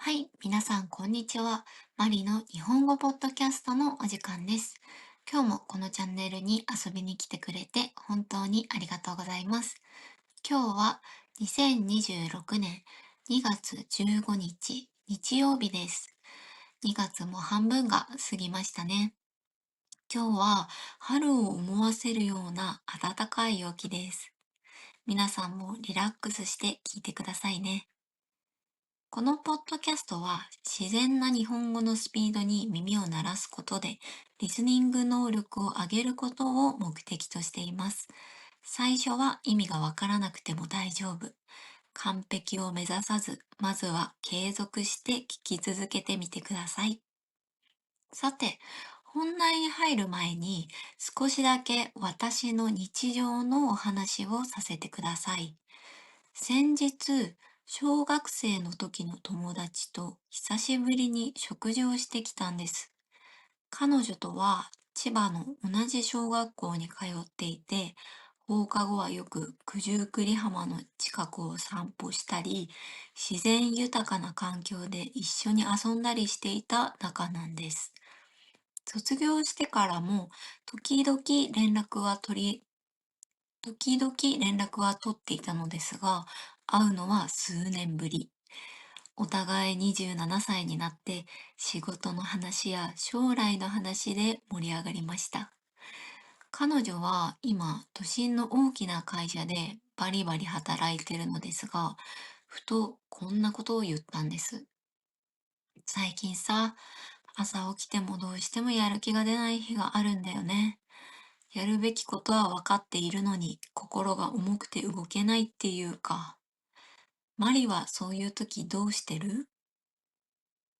はい、皆さん、こんにちは。マリの日本語ポッドキャストのお時間です。今日もこのチャンネルに遊びに来てくれて本当にありがとうございます。今日は2026年2月15日日曜日です。2月も半分が過ぎましたね。今日は春を思わせるような暖かい陽気です。皆さんもリラックスして聞いてくださいね。このポッドキャストは自然な日本語のスピードに耳を鳴らすことでリスニング能力を上げることを目的としています。最初は意味がわからなくても大丈夫。完璧を目指さず、まずは継続して聞き続けてみてください。さて、本題に入る前に少しだけ私の日常のお話をさせてください。先日、小学生の時の友達と久しぶりに食事をしてきたんです。彼女とは千葉の同じ小学校に通っていて、放課後はよく九十九里浜の近くを散歩したり、自然豊かな環境で一緒に遊んだりしていた仲なんです。卒業してからも時々連絡は取っていたのですが、会うのは数年ぶり。お互い27歳になって仕事の話や将来の話で盛り上がりました。彼女は今、都心の大きな会社でバリバリ働いてるのですが、ふとこんなことを言ったんです。最近さ、朝起きてもどうしてもやる気が出ない日があるんだよね。やるべきことは分かっているのに、心が重くて動けないっていうか。マリはそういう時どうしてる？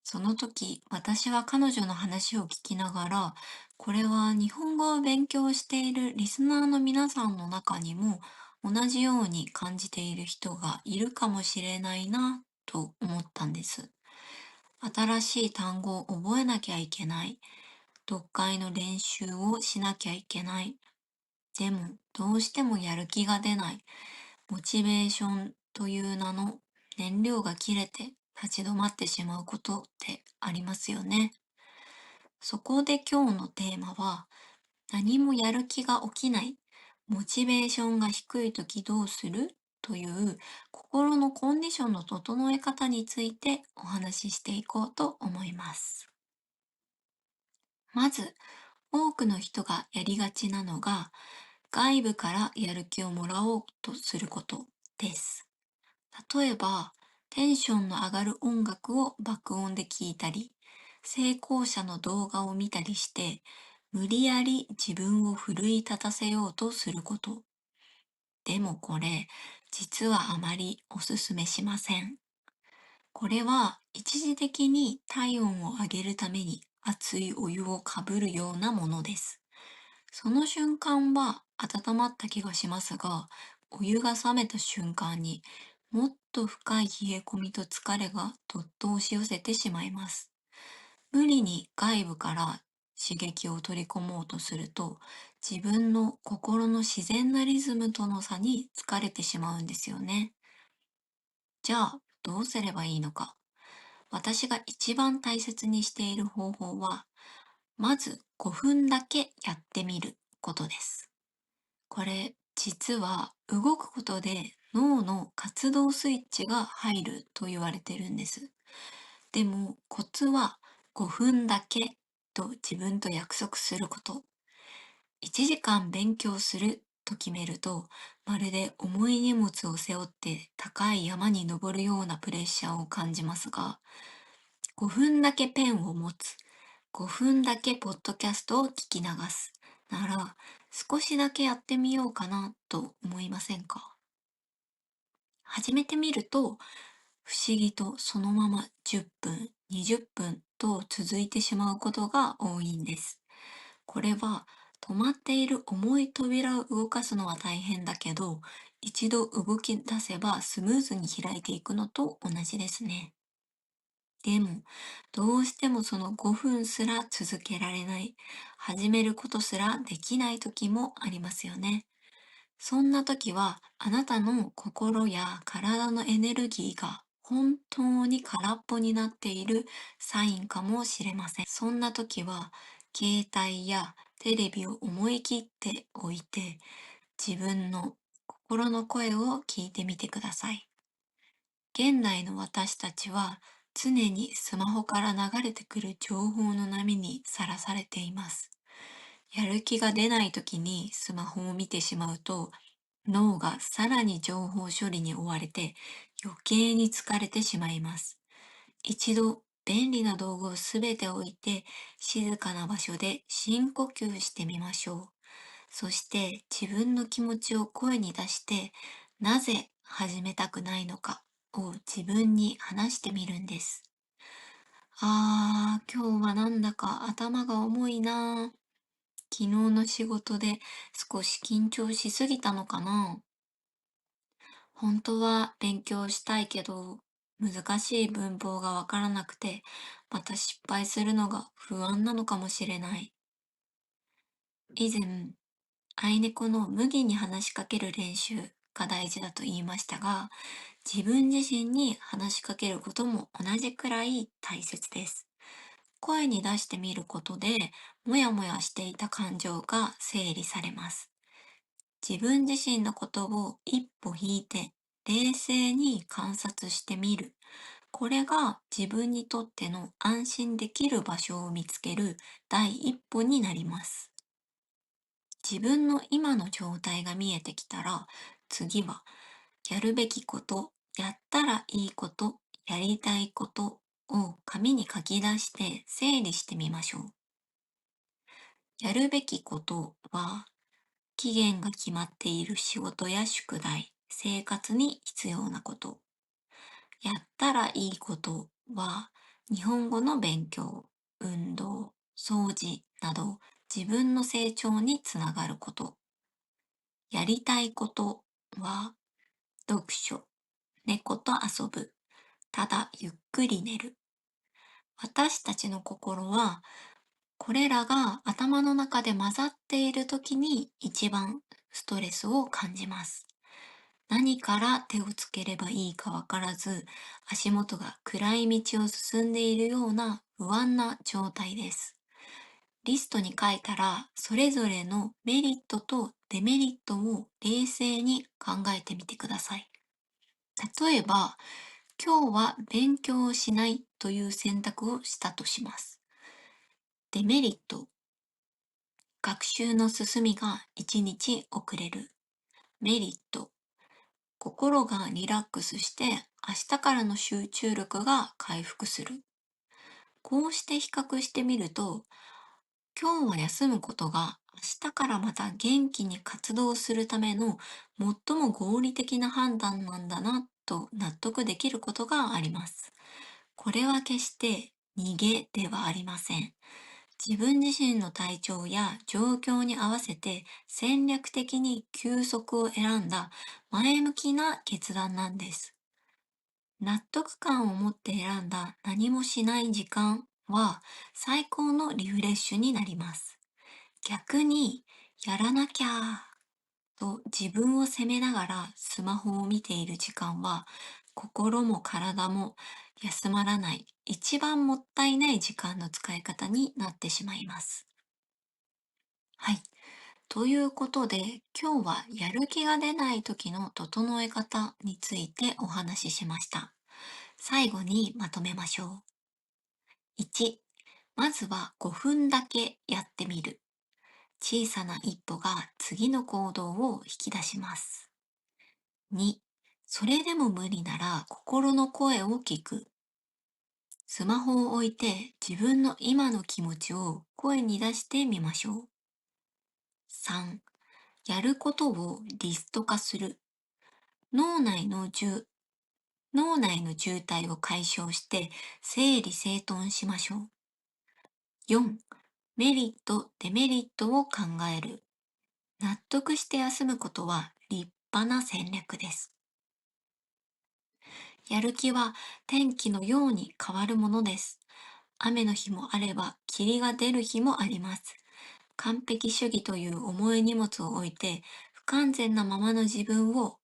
その時、私は彼女の話を聞きながら、これは日本語を勉強しているリスナーの皆さんの中にも同じように感じている人がいるかもしれないなと思ったんです。新しい単語を覚えなきゃいけない。読解の練習をしなきゃいけない。でも、どうしてもやる気が出ない。モチベーションという名の燃料が切れて立ち止まってしまうことってありますよね。そこで今日のテーマは、何もやる気が起きない、モチベーションが低い時どうするという心のコンディションの整え方についてお話ししていこうと思います。まず、多くの人がやりがちなのが、外部からやる気をもらおうとすることです。例えば、テンションの上がる音楽を爆音で聴いたり、成功者の動画を見たりして、無理やり自分を奮い立たせようとすること。でもこれ、実はあまりおすすめしません。これは一時的に体温を上げるために熱いお湯をかぶるようなものです。その瞬間は温まった気がしますが、お湯が冷めた瞬間にもっと深い冷え込みと疲れがどっと押し寄せてしまいます。無理に外部から刺激を取り込もうとすると、自分の心の自然なリズムとの差に疲れてしまうんですよね。じゃあ、どうすればいいのか。私が一番大切にしている方法は、まず5分だけやってみることです。これ、実は動くことで脳の活動スイッチが入ると言われてるんです。でも、コツは5分だけと自分と約束すること。1時間勉強すると決めると、まるで重い荷物を背負って高い山に登るようなプレッシャーを感じますが、5分だけペンを持つ、5分だけポッドキャストを聞き流すなら、少しだけやってみようかなと思いませんか？始めてみると、不思議とそのまま10分、20分と続いてしまうことが多いんです。これは止まっている重い扉を動かすのは大変だけど、一度動き出せばスムーズに開いていくのと同じですね。でも、どうしてもその5分すら続けられない、始めることすらできない時もありますよね。そんな時は、あなたの心や体のエネルギーが本当に空っぽになっているサインかもしれません。そんな時は、携帯やテレビを思い切って置いて、自分の心の声を聞いてみてください。現代の私たちは常にスマホから流れてくる情報の波にさらされています。やる気が出ない時にスマホを見てしまうと、脳がさらに情報処理に追われて余計に疲れてしまいます。一度便利な道具をすべて置いて静かな場所で深呼吸してみましょう。そして自分の気持ちを声に出して、なぜ始めたくないのかを自分に話してみるんです。今日はなんだか頭が重いな。昨日の仕事で少し緊張しすぎたのかな。本当は勉強したいけど、難しい文法がわからなくて、また失敗するのが不安なのかもしれない。以前、アイネコの無限に話しかける練習が大事だと言いましたが、自分自身に話しかけることも同じくらい大切です。声に出してみることで、もやもやしていた感情が整理されます。自分自身のことを一歩引いて、冷静に観察してみる。これが自分にとっての安心できる場所を見つける第一歩になります。自分の今の状態が見えてきたら、次はやるべきこと、やったらいいこと、やりたいことを紙に書き出して整理してみましょう。やるべきことは、期限が決まっている仕事や宿題、生活に必要なこと。やったらいいことは、日本語の勉強、運動、掃除など自分の成長につながること。やりたいことは、読書、猫と遊ぶ、ただゆっくり寝る。私たちの心は、これらが頭の中で混ざっている時に一番ストレスを感じます。何から手をつければいいかわからず、足元が暗い道を進んでいるような不安な状態です。リストに書いたら、それぞれのメリットとデメリットを冷静に考えてみてください。例えば、今日は勉強をしないという選択をしたとします。デメリット、学習の進みが1日遅れる。メリット、心がリラックスして明日からの集中力が回復する。こうして比較してみると、今日は休むことが明日からまた元気に活動するための最も合理的な判断なんだなと納得できることがあります。これは決して逃げではありません。自分自身の体調や状況に合わせて戦略的に休息を選んだ前向きな決断なんです。納得感を持って選んだ何もしない時間は最高のリフレッシュになります。逆に、やらなきゃと自分を責めながらスマホを見ている時間は、心も体も休まらない一番もったいない時間の使い方になってしまいます。はい。ということで、今日はやる気が出ない時の整え方についてお話ししました。最後にまとめましょう。1、まずは5分だけやってみる。小さな一歩が次の行動を引き出します。2、それでも無理なら心の声を聞く。スマホを置いて自分の今の気持ちを声に出してみましょう。3、やることをリスト化する。脳内の渋脳内の渋滞を解消して整理整頓しましょう。4、メリット、デメリットを考える。納得して休むことは立派な戦略です。やる気は天気のように変わるものです。雨の日もあれば霧が出る日もあります。完璧主義という重い荷物を置いて、不完全なままの自分を、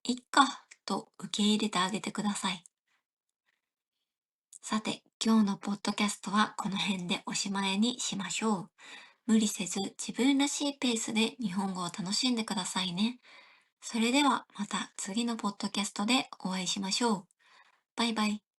いっか、と受け入れてあげてください。さて、今日のポッドキャストはこの辺でおしまいにしましょう。無理せず自分らしいペースで日本語を楽しんでくださいね。それではまた次のポッドキャストでお会いしましょう。バイバイ。